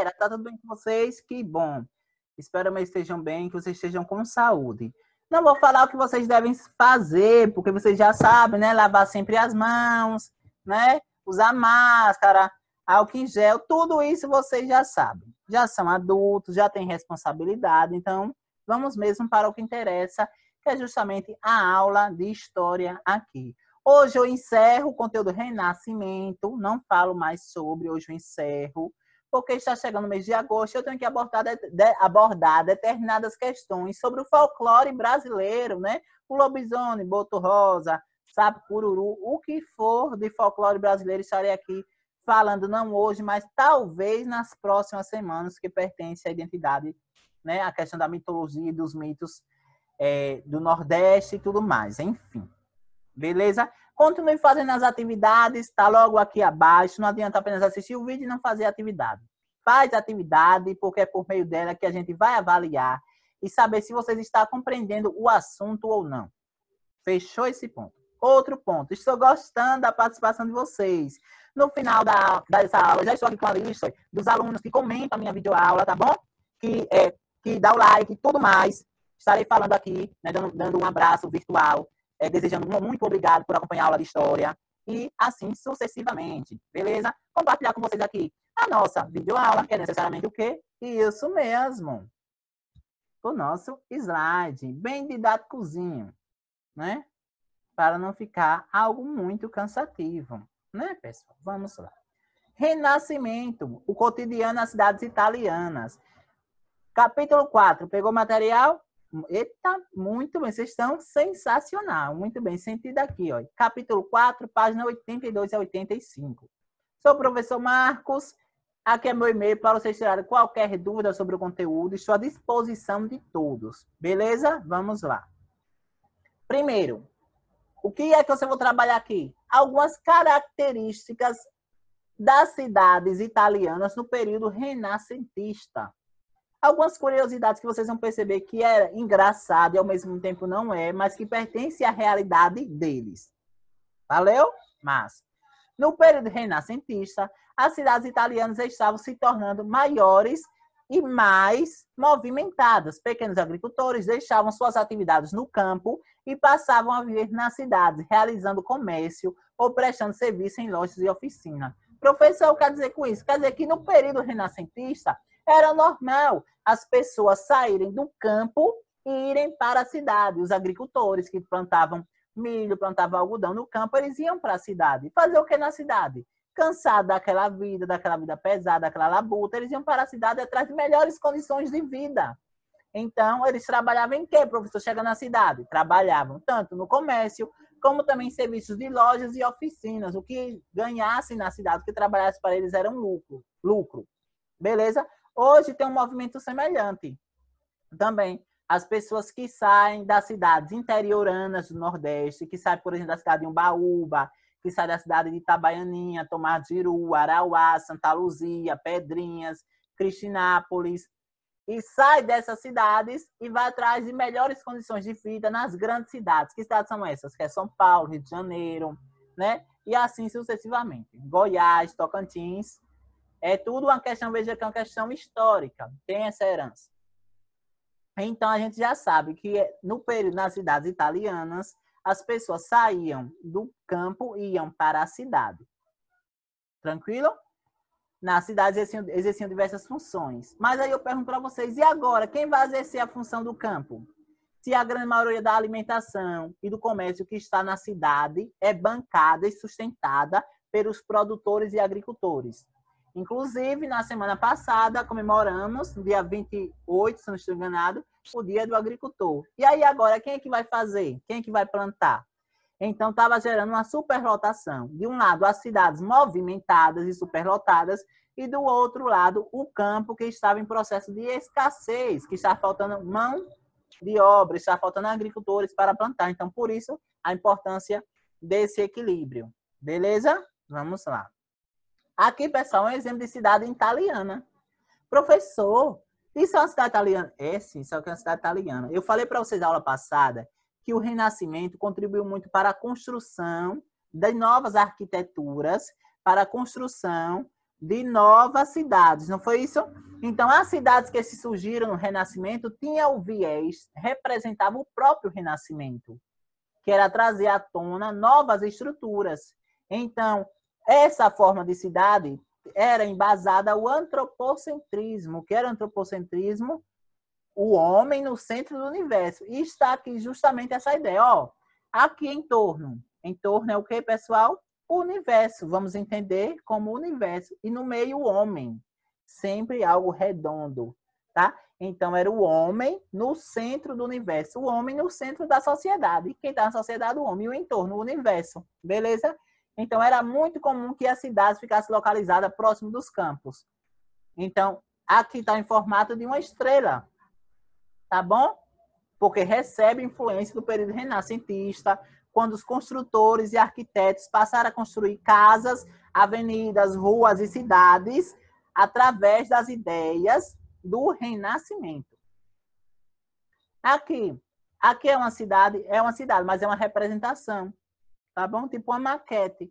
galera? Tá tudo bem com vocês? Que bom. Espero que estejam bem, que vocês estejam com saúde. Não vou falar o que vocês devem fazer, porque vocês já sabem, né? Lavar sempre as mãos, né? Usar máscara, álcool em gel, tudo isso vocês já sabem. Já são adultos, já têm responsabilidade, então vamos mesmo para o que interessa, que é justamente a aula de história aqui. Hoje eu encerro o conteúdo Renascimento, não falo mais sobre, hoje eu encerro, porque está chegando o mês de agosto, eu tenho que abordar determinadas questões sobre o folclore brasileiro, né? O lobisomem, boto rosa, sapo cururu, o que for de folclore brasileiro, estarei aqui falando não hoje, mas talvez nas próximas semanas, que pertence à identidade, né? A questão da mitologia e dos mitos do Nordeste e tudo mais, enfim. Beleza? Continue fazendo as atividades, está logo aqui abaixo. Não adianta apenas assistir o vídeo e não fazer atividade. Faz atividade, porque é por meio dela que a gente vai avaliar e saber se vocês estão compreendendo o assunto ou não. Fechou esse ponto? Outro ponto. Estou gostando da participação de vocês. No final dessa aula, já estou aqui com a lista dos alunos que comentam a minha videoaula, tá bom? Que dá o like e tudo mais. Estarei falando aqui, né, dando um abraço virtual. Desejando muito obrigado por acompanhar a aula de história e assim sucessivamente, beleza? Compartilhar com vocês aqui a nossa videoaula, que é necessariamente o quê? Isso mesmo. O nosso slide, bem didáticozinho, né? Para não ficar algo muito cansativo, né, pessoal? Vamos lá. Renascimento, o cotidiano nas cidades italianas. Capítulo 4, pegou material? Eita, muito bem, vocês estão sensacional, muito bem, sentido aqui, ó. Capítulo 4, página 82 a 85. Sou o professor Marcos, aqui é meu e-mail para vocês tirarem qualquer dúvida sobre o conteúdo, estou à disposição de todos, beleza? Vamos lá. Primeiro, o que é que eu vou trabalhar aqui? Algumas características das cidades italianas no período renascentista. Algumas curiosidades que vocês vão perceber que é engraçado e ao mesmo tempo não é, mas que pertence à realidade deles. Valeu? Mas, no período renascentista, as cidades italianas estavam se tornando maiores e mais movimentadas. Pequenos agricultores deixavam suas atividades no campo e passavam a viver nas cidades, realizando comércio ou prestando serviço em lojas e oficinas. Professor, quer dizer com isso? Quer dizer que no período renascentista, era normal as pessoas saírem do campo e irem para a cidade. Os agricultores que plantavam milho, plantavam algodão no campo, eles iam para a cidade. Fazer o que na cidade? Cansados daquela vida pesada, daquela labuta, eles iam para a cidade atrás de melhores condições de vida. Então, eles trabalhavam em quê, professor? Chega na cidade. Trabalhavam tanto no comércio, como também em serviços de lojas e oficinas. O que ganhassem na cidade, o que trabalhasse para eles era um lucro. Beleza? Hoje tem um movimento semelhante. Também, as pessoas que saem das cidades interioranas do Nordeste, que saem, por exemplo, da cidade de Umbaúba, que saem da cidade de Itabaianinha, Tomajiru, Arauá, Santa Luzia, Pedrinhas, Cristinápolis, e sai dessas cidades e vai atrás de melhores condições de vida nas grandes cidades. Que cidades são essas? Que é São Paulo, Rio de Janeiro, né? E assim sucessivamente. Goiás, Tocantins. É tudo uma questão, veja que é uma questão histórica, tem essa herança. Então, a gente já sabe que no período, nas cidades italianas, as pessoas saíam do campo e iam para a cidade. Tranquilo? Nas cidades exerciam diversas funções. Mas aí eu pergunto para vocês, e agora, quem vai exercer a função do campo? Se a grande maioria da alimentação e do comércio que está na cidade é bancada e sustentada pelos produtores e agricultores. Inclusive, na semana passada, comemoramos, no dia 28, se não estou enganado, o Dia do Agricultor. E aí, agora, quem é que vai fazer? Quem é que vai plantar? Então, estava gerando uma superlotação. De um lado, as cidades movimentadas e superlotadas, e do outro lado, o campo que estava em processo de escassez, que está faltando mão de obra, está faltando agricultores para plantar. Então, por isso, a importância desse equilíbrio. Beleza? Vamos lá. Aqui, pessoal, um exemplo de cidade italiana. Professor, isso é uma cidade italiana? Sim, isso aqui é uma cidade italiana. Eu falei para vocês na aula passada que o Renascimento contribuiu muito para a construção de novas arquiteturas, para a construção de novas cidades, não foi isso? Então, as cidades que se surgiram no Renascimento tinham o viés, representavam o próprio Renascimento, que era trazer à tona novas estruturas. Então, essa forma de cidade era embasada ao antropocentrismo. O que era antropocentrismo? O homem no centro do universo. E está aqui justamente essa ideia. Ó, aqui em torno. Em torno é o que, pessoal? O universo. Vamos entender como universo. E no meio, o homem. Sempre algo redondo, tá? Então, era o homem no centro do universo. O homem no centro da sociedade. E quem está na sociedade? O homem. E o entorno, o universo. Beleza? Então, era muito comum que as cidades ficassem localizadas próximo dos campos. Então, aqui está em formato de uma estrela. Tá bom? Porque recebe influência do período renascentista, quando os construtores e arquitetos passaram a construir casas, avenidas, ruas e cidades através das ideias do Renascimento. Aqui é uma cidade, mas é uma representação, tá bom? Tipo uma maquete.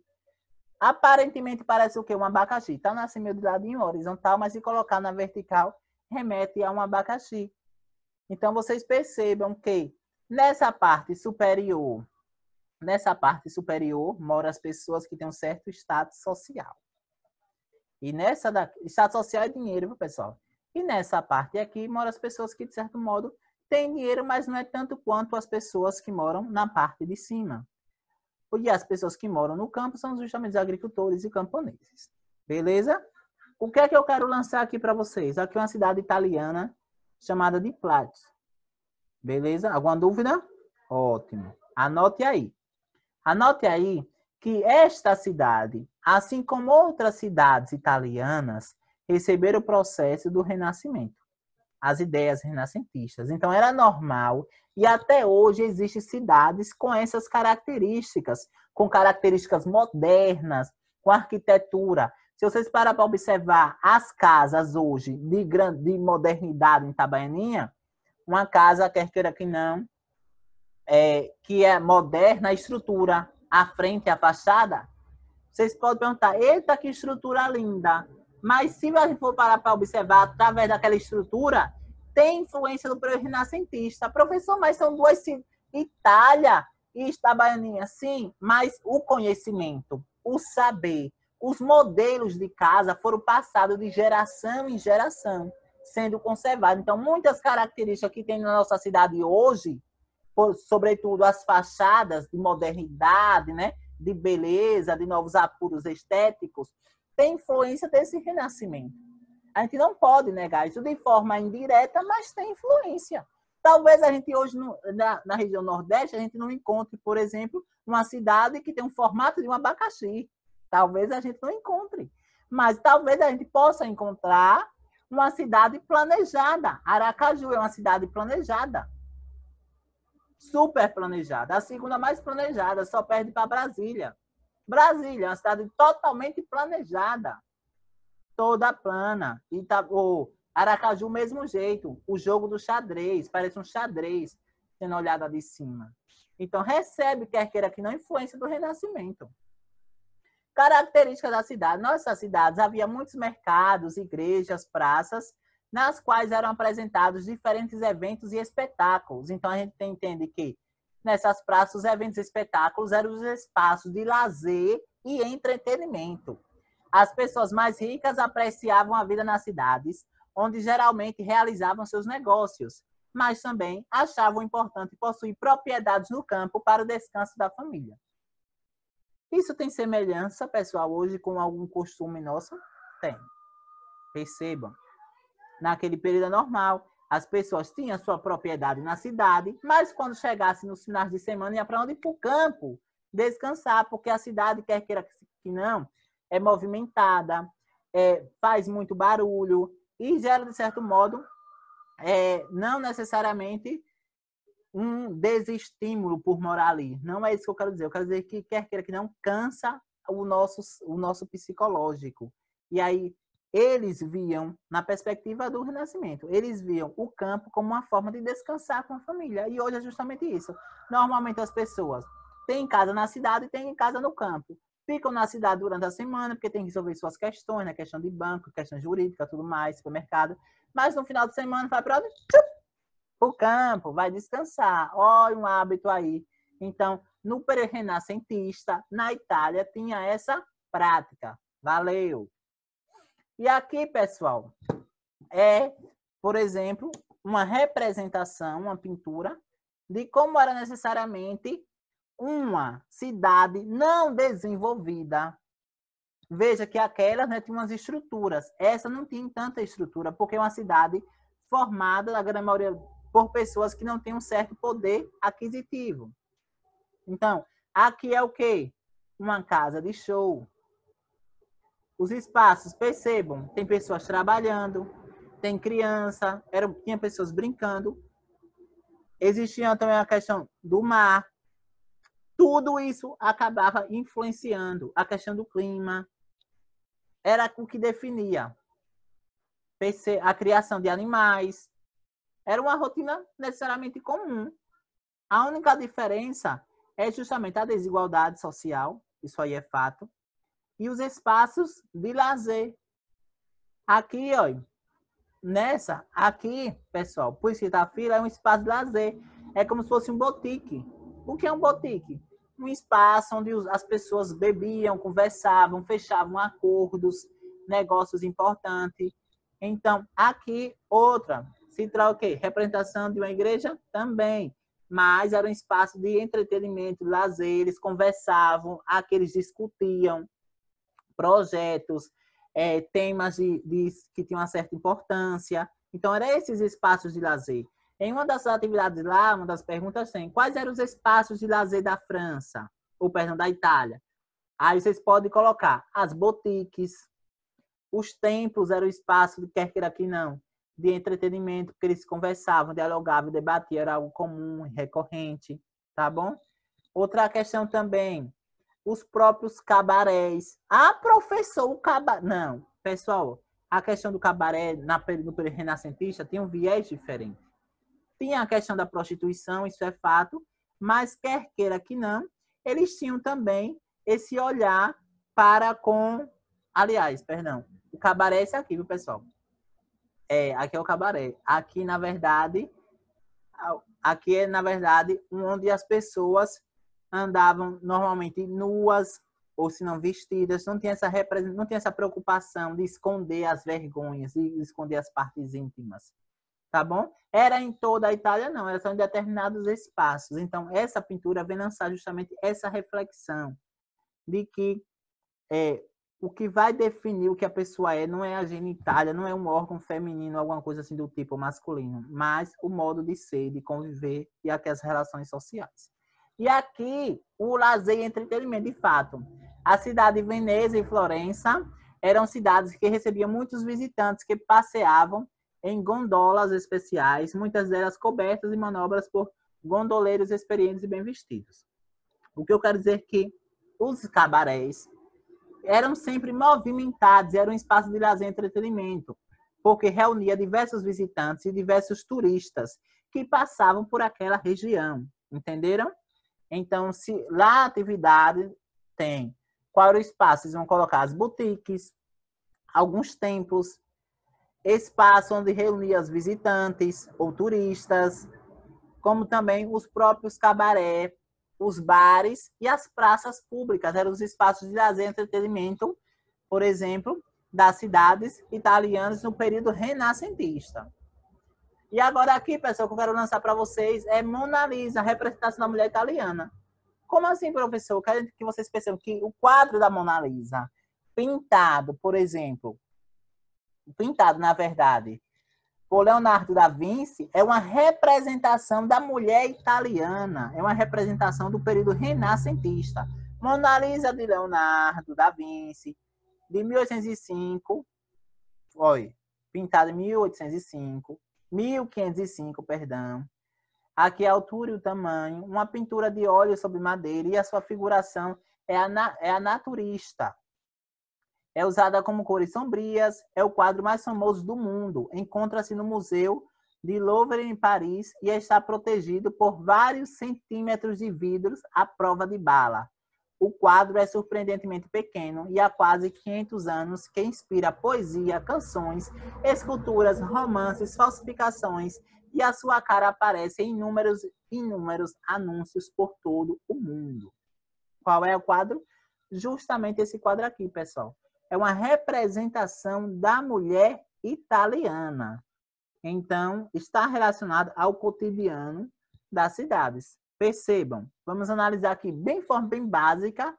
Aparentemente parece o quê? Um abacaxi. Está na cima do ladinho horizontal, mas se colocar na vertical, remete a um abacaxi. Então, vocês percebam que nessa parte superior moram as pessoas que têm um certo status social. E nessa daqui, status social é dinheiro, pessoal. E nessa parte aqui moram as pessoas que, de certo modo, têm dinheiro, mas não é tanto quanto as pessoas que moram na parte de cima. E as pessoas que moram no campo são justamente os agricultores e camponeses. Beleza? O que é que eu quero lançar aqui para vocês? Aqui é uma cidade italiana chamada de Plato. Beleza? Alguma dúvida? Ótimo. Anote aí. Anote aí que esta cidade, assim como outras cidades italianas, receberam o processo do Renascimento, as ideias renascentistas. Então, era normal, e até hoje existem cidades com essas características, com características modernas, com arquitetura. Se vocês parar para observar as casas hoje de modernidade em Itabaianinha, uma casa, quer queira que não, que é moderna, a estrutura, a frente, a fachada, vocês podem perguntar, eita, que estrutura linda. Mas se a gente for parar para observar, através daquela estrutura, tem influência do período renascentista. Professor, mas são duas Itália e Itabaianinha, sim, mas o conhecimento, o saber, os modelos de casa foram passados de geração em geração, sendo conservados. Então, muitas características que tem na nossa cidade hoje, sobretudo as fachadas de modernidade, né, de beleza, de novos apuros estéticos, tem influência desse renascimento. A gente não pode negar isso de forma indireta, mas tem influência. Talvez a gente hoje, na região Nordeste, a gente não encontre, por exemplo, uma cidade que tem um formato de um abacaxi. Talvez a gente não encontre. Mas talvez a gente possa encontrar uma cidade planejada. Aracaju é uma cidade planejada. Super planejada. A segunda mais planejada, só perde para Brasília. Brasília é uma cidade totalmente planejada. Toda plana. Aracaju, mesmo jeito. O jogo do xadrez, parece um xadrez, sendo olhada de cima. Então, recebe, quer queira que não, influência do Renascimento. Características da cidade. Nessas cidades havia muitos mercados, igrejas, praças, nas quais eram apresentados diferentes eventos e espetáculos. Então, a gente entende que nessas praças, eventos e espetáculos eram os espaços de lazer e entretenimento. As pessoas mais ricas apreciavam a vida nas cidades, onde geralmente realizavam seus negócios, mas também achavam importante possuir propriedades no campo para o descanso da família. Isso tem semelhança, pessoal, hoje com algum costume nosso? Tem. Percebam. Naquele período normal, as pessoas tinham sua propriedade na cidade, mas quando chegasse nos finais de semana, ia para onde? Para o campo, descansar, porque a cidade, quer queira que não, é movimentada, faz muito barulho e gera, de certo modo, não necessariamente um desestímulo por morar ali. Não é isso que eu quero dizer. Eu quero dizer que, quer queira que não, cansa o nosso psicológico. E aí, eles viam, na perspectiva do Renascimento, eles viam o campo como uma forma de descansar com a família. E hoje é justamente isso. Normalmente as pessoas têm casa na cidade e têm casa no campo. ficam na cidade durante a semana, porque tem que resolver suas questões, né? Questão de banco, questão jurídica, tudo mais, supermercado. Mas no final de semana vai para o campo, vai descansar. Olha um hábito aí. Então, no período renascentista, na Itália, tinha essa prática. Valeu! E aqui, pessoal, por exemplo, uma representação, uma pintura, de como era necessariamente uma cidade não desenvolvida. Veja que aquela, né, tinha umas estruturas. Essa não tinha tanta estrutura, porque é uma cidade formada, na grande maioria, por pessoas que não têm um certo poder aquisitivo. Então, aqui é o quê? Uma casa de show. Os espaços, percebam, tem pessoas trabalhando, tem criança, tinha pessoas brincando. Existia também a questão do mar. Tudo isso acabava influenciando a questão do clima. Era o que definia a criação de animais. Era uma rotina necessariamente comum. A única diferença é justamente a desigualdade social, isso aí é fato, e os espaços de lazer. Aqui, ó, aqui, pessoal, por isso que tá a fila, é um espaço de lazer. É como se fosse um botique. O que é um botique? Um espaço onde as pessoas bebiam, conversavam, fechavam acordos, negócios importantes. Então, aqui, outra. Se trata o quê? Representação de uma igreja? Também. Mas era um espaço de entretenimento, de lazer, eles conversavam, aqui eles discutiam projetos, temas que tinham uma certa importância. Então, eram esses espaços de lazer. Em uma das atividades lá, uma das perguntas tem, quais eram os espaços de lazer da França? Ou, perdão, da Itália? Aí vocês podem colocar as boutiques, os templos eram o espaço, quer queira que não, de entretenimento, porque eles conversavam, dialogavam, debatiam, era algo comum, recorrente, tá bom? Outra questão também, os próprios cabarés. Ah, professor, o cabaré... Não, pessoal, a questão do cabaré no período renascentista tem um viés diferente. Tinha a questão da prostituição, isso é fato, mas quer queira que não, eles tinham também esse olhar para com... Aliás, perdão, o cabaré é esse aqui, viu, pessoal? Aqui é o cabaré. Aqui, na verdade, onde as pessoas andavam normalmente nuas ou se não vestidas, não tinha essa preocupação de esconder as vergonhas, de esconder as partes íntimas, tá bom? Era em toda a Itália, não, era só em determinados espaços. Então, essa pintura vem lançar justamente essa reflexão de que o que vai definir o que a pessoa não é a genitália, não é um órgão feminino, alguma coisa assim do tipo masculino, mas o modo de ser, de conviver e aqui as relações sociais. E aqui, o lazer e entretenimento, de fato. A cidade de Veneza e Florença eram cidades que recebiam muitos visitantes que passeavam em gondolas especiais, muitas delas cobertas e manobras por gondoleiros experientes e bem vestidos. O que eu quero dizer é que os cabarés eram sempre movimentados, era um espaço de lazer e entretenimento, porque reunia diversos visitantes e diversos turistas que passavam por aquela região, entenderam? Então, se lá a atividade tem, qual era o espaço? Eles vão colocar as boutiques, alguns templos, espaço onde reunia os visitantes ou turistas, como também os próprios cabaré, os bares e as praças públicas. Eram os espaços de lazer e entretenimento, por exemplo, das cidades italianas no período renascentista. E agora aqui, pessoal, que eu quero lançar para vocês é Mona Lisa, a representação da mulher italiana. Como assim, professor? Eu quero que vocês percebam que o quadro da Mona Lisa, pintado, por exemplo, pintado, na verdade, por Leonardo da Vinci, é uma representação da mulher italiana, é uma representação do período renascentista. Mona Lisa de Leonardo da Vinci, de 1805, olha, pintada em 1805, 1505, perdão. Aqui a altura e o tamanho, uma pintura de óleo sobre madeira e a sua figuração é a naturista. É usada como cores sombrias, é o quadro mais famoso do mundo. Encontra-se no Museu de Louvre, em Paris, e está protegido por vários centímetros de vidros à prova de bala. O quadro é surpreendentemente pequeno e há quase 500 anos que inspira poesia, canções, esculturas, romances, falsificações e a sua cara aparece em inúmeros anúncios por todo o mundo. Qual é o quadro? Justamente esse quadro aqui, pessoal. É uma representação da mulher italiana. Então, está relacionado ao cotidiano das cidades. Percebam, vamos analisar aqui bem forma bem básica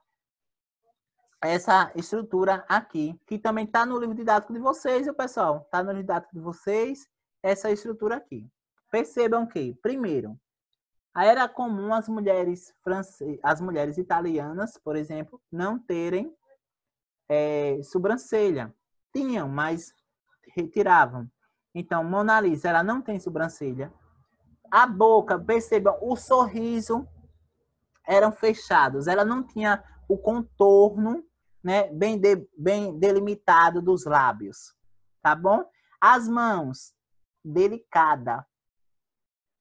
essa estrutura aqui, que também está no livro didático de vocês, viu, pessoal? Está no livro didático de vocês, essa estrutura aqui. Percebam que, primeiro, era comum as mulheres italianas, por exemplo, não terem sobrancelha. Tinham, mas retiravam. Então, Mona Lisa, ela não tem sobrancelha. A boca, percebam, o sorriso eram fechados. Ela não tinha o contorno, né, bem delimitado dos lábios. Tá bom? As mãos, delicada.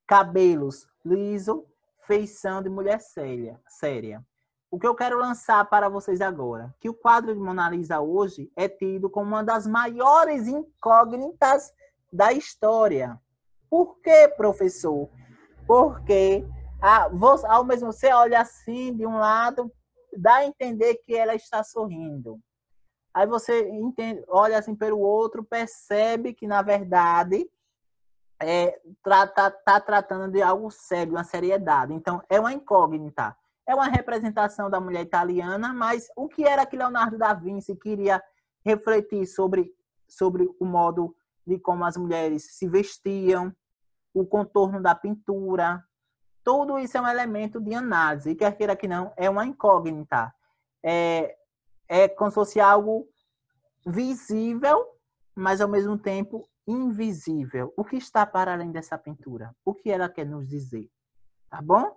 Cabelos, liso, feição de mulher séria. O que eu quero lançar para vocês agora, que o quadro de Mona Lisa hoje é tido como uma das maiores incógnitas da história. Por quê, professor? Porque ao mesmo você olha assim de um lado, dá a entender que ela está sorrindo. Aí você olha assim pelo outro, percebe que, na verdade, tá tratando de algo sério, uma seriedade. Então, é uma incógnita. É uma representação da mulher italiana, mas o que era que Leonardo da Vinci queria refletir sobre o modo de como as mulheres se vestiam, o contorno da pintura. Tudo isso é um elemento de análise. E quer queira que não, é uma incógnita. É como se fosse algo visível, mas ao mesmo tempo invisível. O que está para além dessa pintura? O que ela quer nos dizer? Tá bom?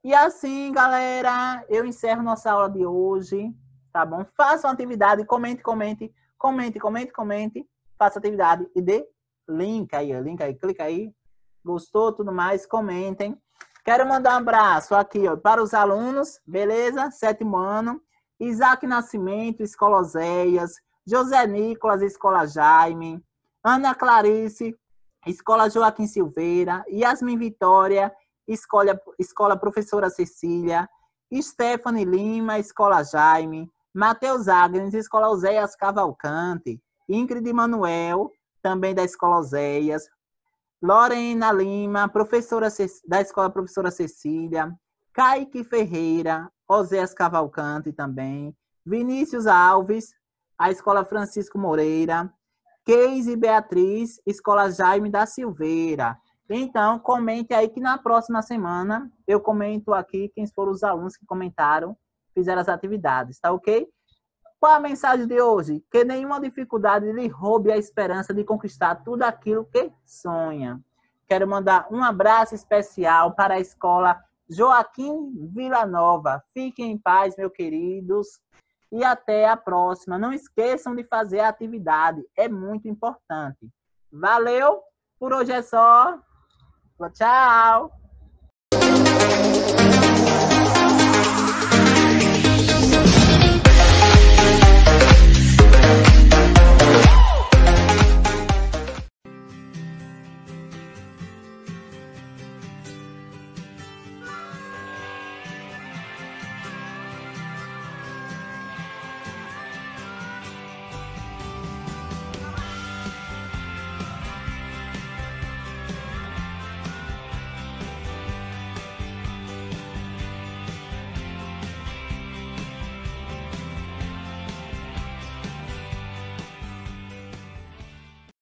E assim, galera, eu encerro nossa aula de hoje. Tá bom? Faça uma atividade, comente. Faça atividade e dê link aí, clica aí. Gostou, tudo mais, comentem. Quero mandar um abraço aqui, ó, para os alunos, beleza? 7º ano. Isaac Nascimento, Escola Oséias. José Nicolas, Escola Jaime. Ana Clarice, Escola Joaquim Silveira. Yasmin Vitória, Escola Professora Cecília. Stephanie Lima, Escola Jaime. Matheus Agnes, Escola Oséias Cavalcante. Ingrid Manuel, também da Escola Oséias. Lorena Lima, professora da Escola Professora Cecília. Kaique Ferreira, Oséias Cavalcante também. Vinícius Alves, a Escola Francisco Moreira. Keise Beatriz, Escola Jaime da Silveira. Então, comente aí que na próxima semana eu comento aqui quem foram os alunos que comentaram, fizeram as atividades, tá ok? Qual a mensagem de hoje? Que nenhuma dificuldade lhe roube a esperança de conquistar tudo aquilo que sonha. Quero mandar um abraço especial para a Escola Joaquim Villanova. Fiquem em paz, meus queridos. E até a próxima. Não esqueçam de fazer a atividade. É muito importante. Valeu. Por hoje é só. Tchau.